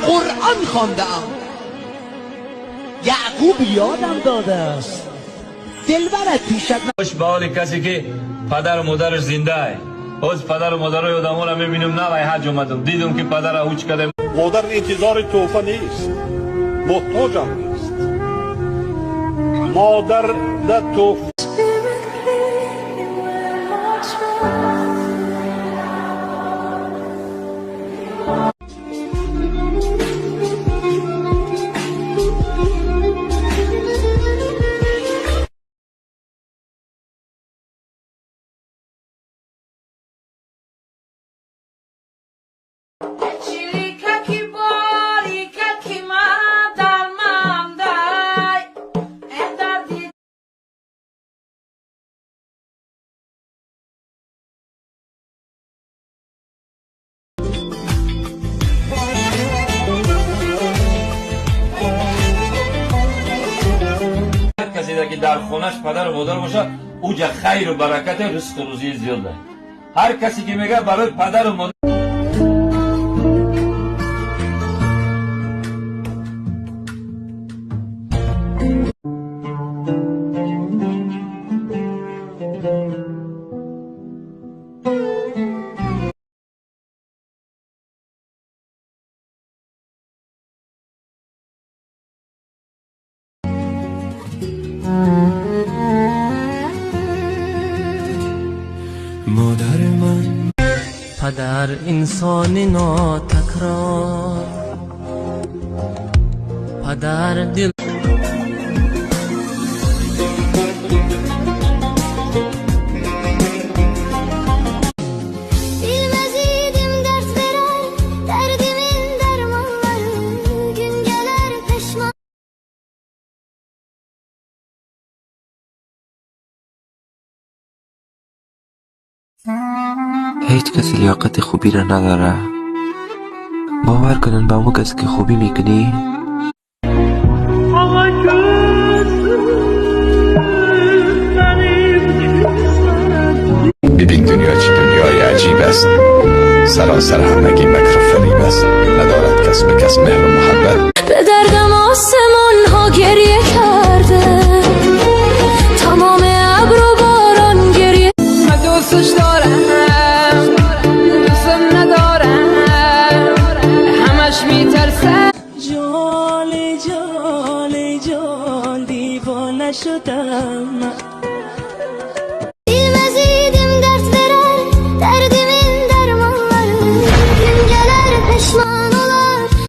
قرآن خواندم. یعقوب یادم داده است دلبرت پیشت خوش به حال کسی که پدر و مادرش زنده ای. از پدر و مادرای آدما را میبینم نه وای حج اومدم دیدم که پدر اوچ کردم. مادر انتظار تحفه نیست، محتاجم نیست. مادر در تحفه کسی که در خونش پدر و مادر باشه اوجا خیر و برکت رزق و روزی زیاده. هر کسی که میگه برای پدر و مادر مادر من پدر انسان ناتکرار پدر دل هیچ کسی لیاقت خوبی را نداره. باور کنن به اون کسی که خوبی میکنی ببین دنیا چی دنیای عجیب است. سراسر همگی مکر و فریب است. ندارد کس به کس مهر و محبت. به دردم آسمان ها گریه کرده تمام ابر و باران گریه. من دوستش دارم دوستم ندارم همش میترسم. جال جال جال دیوانه شدم.